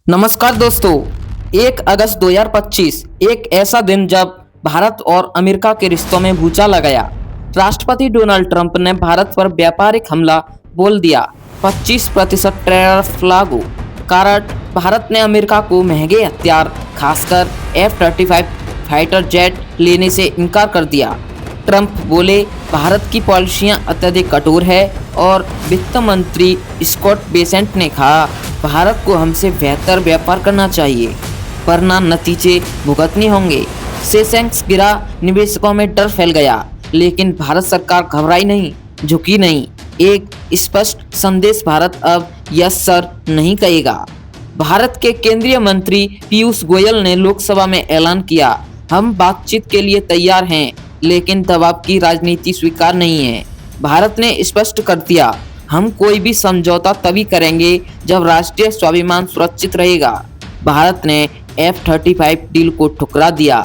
नमस्कार दोस्तों। 1 अगस्त 2025 एक ऐसा दिन जब भारत और अमेरिका के रिश्तों में भूचाल आ गया। राष्ट्रपति डोनाल्ड ट्रंप ने भारत पर व्यापारिक हमला बोल दिया। 25% टैरिफ लागू। कारण भारत ने अमेरिका को महंगे हथियार खासकर F-35 फाइटर जेट लेने से इनकार कर दिया। ट्रंप बोले, भारत की पॉलिसियां अत्यधिक कठोर है और वित्त मंत्री स्कॉट बेसेंट ने कहा, भारत को हमसे बेहतर व्यापार करना चाहिए वरना नतीजे भुगतने होंगे। सेशंस गिरा, निवेशकों में डर फैल गया, लेकिन भारत सरकार घबराई नहीं, झुकी नहीं। एक स्पष्ट संदेश भारत अब यस सर नहीं कहेगा। भारत के केंद्रीय मंत्री पीयूष गोयल ने लोकसभा में ऐलान किया, हम बातचीत के लिए तैयार हैं, लेकिन दबाव की राजनीति स्वीकार नहीं है। भारत ने स्पष्ट कर दिया, हम कोई भी समझौता तभी करेंगे जब राष्ट्रीय स्वाभिमान सुरक्षित रहेगा। भारत ने F-35 डील को ठुकरा दिया।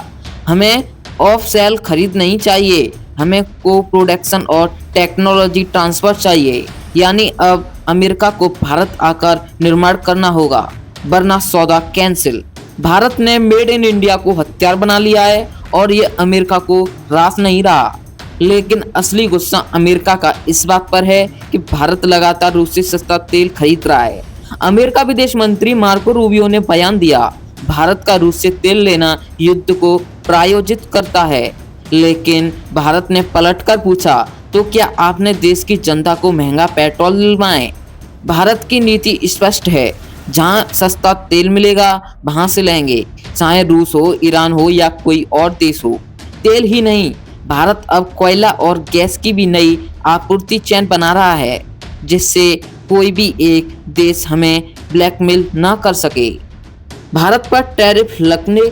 हमें ऑफ सेल खरीद नहीं चाहिए, हमें को प्रोडक्शन और टेक्नोलॉजी ट्रांसफर चाहिए। यानी अब अमेरिका को भारत आकर निर्माण करना होगा, वरना सौदा कैंसिल। भारत ने मेड इन इंडिया को हथियार बना लिया है और ये अमेरिका को रास नहीं रहा। लेकिन असली गुस्सा अमेरिका का इस बात पर है कि भारत लगातार रूस से सस्ता तेल खरीद रहा है। अमेरिका विदेश मंत्री मार्को रूबियो ने बयान दिया, भारत का रूस से तेल लेना युद्ध को प्रायोजित करता है। लेकिन भारत ने पलटकर पूछा, तो क्या आपने देश की जनता को महंगा पेट्रोल दिलवाए? भारत की नीति स्पष्ट है, जहां सस्ता तेल मिलेगा वहां से लेंगे, चाहे रूस हो, ईरान हो या कोई और देश हो। तेल ही नहीं, भारत अब कोयला और गैस की भी नई आपूर्ति चेन बना रहा है, जिससे कोई भी एक देश हमें ब्लैकमेल ना कर सके। भारत पर टैरिफ लगने,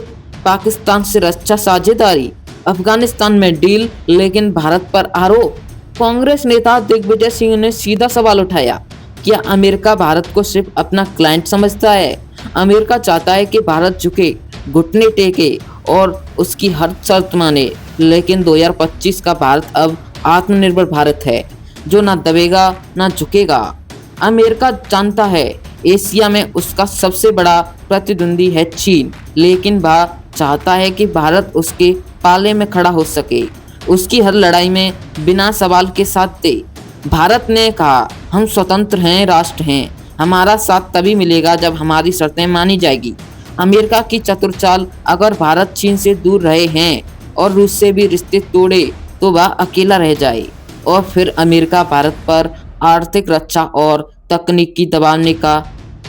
पाकिस्तान से रक्षा साझेदारी, अफगानिस्तान में डील, लेकिन भारत पर आरोप। कांग्रेस नेता दिग्विजय सिंह ने सीधा सवाल उठाया, क्या अमेरिका भारत को सिर्फ अपना क्लाइंट समझता है? अमेरिका चाहता है कि भारत झुके, घुटने टेके और उसकी हर शर्त माने। लेकिन 2025 का भारत अब आत्मनिर्भर भारत है, जो ना दबेगा ना झुकेगा। अमेरिका जानता है एशिया में उसका सबसे बड़ा प्रतिद्वंदी है चीन, लेकिन वह चाहता है कि भारत उसके पाले में खड़ा हो सके, उसकी हर लड़ाई में बिना सवाल के साथ दे। भारत ने कहा, हम स्वतंत्र हैं, राष्ट्र हैं, हमारा साथ तभी मिलेगा जब हमारी शर्तें मानी जाएगी। अमेरिका की चतुर चाल, अगर भारत चीन से दूर रहे हैं और रूस से भी रिश्ते तोड़े तो वह अकेला रह जाए और फिर अमेरिका भारत पर आर्थिक रक्षा और तकनीकी दबाने का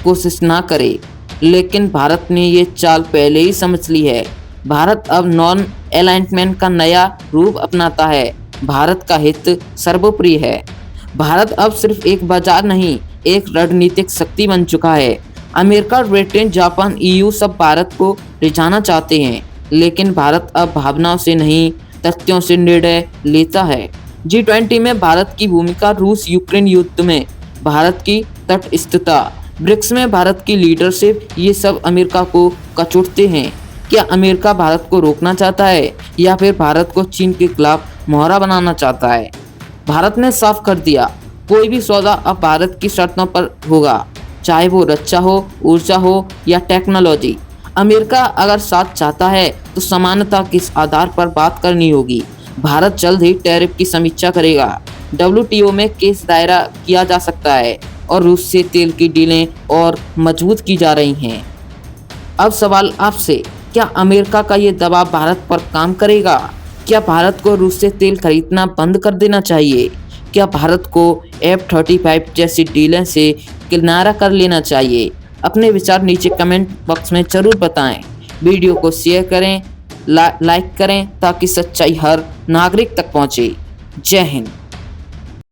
कोशिश ना करे। लेकिन भारत ने ये चाल पहले ही समझ ली है। भारत अब नॉन अलाइनमेंट का नया रूप अपनाता है। भारत का हित सर्वोपरि है। भारत अब सिर्फ एक बाजार नहीं, एक रणनीतिक शक्ति बन चुका है। अमेरिका, ब्रिटेन, जापान, EU सब भारत को रिझाना चाहते हैं, लेकिन भारत अब भावनाओं से नहीं, तथ्यों से निर्णय लेता है। G20 में भारत की भूमिका, रूस यूक्रेन युद्ध में भारत की तटस्थता, ब्रिक्स में भारत की लीडरशिप, ये सब अमेरिका को कचोटते हैं। क्या अमेरिका भारत को रोकना चाहता है या फिर भारत को चीन के खिलाफ मोहरा बनाना चाहता है? भारत ने साफ कर दिया, कोई भी सौदा अब भारत की शर्तों पर होगा, चाहे वो रक्षा हो, ऊर्जा हो या टेक्नोलॉजी। अमेरिका अगर साथ चाहता है तो समानता किस आधार पर बात करनी होगी। भारत जल्द ही टैरिफ की समीक्षा करेगा। WTO में केस दायरा किया जा सकता है और रूस से तेल की डीलें और मजबूत की जा रही हैं। अब सवाल आपसे, क्या अमेरिका का ये दबाव भारत पर काम करेगा? क्या भारत को रूस से तेल खरीदना बंद कर देना चाहिए? क्या भारत को F-35 जैसी डीलें से किनारा कर लेना चाहिए? अपने विचार नीचे कमेंट बॉक्स में जरूर बताएं। वीडियो को शेयर करें, लाइक करें ताकि सच्चाई हर नागरिक तक पहुंचे। जय हिंद।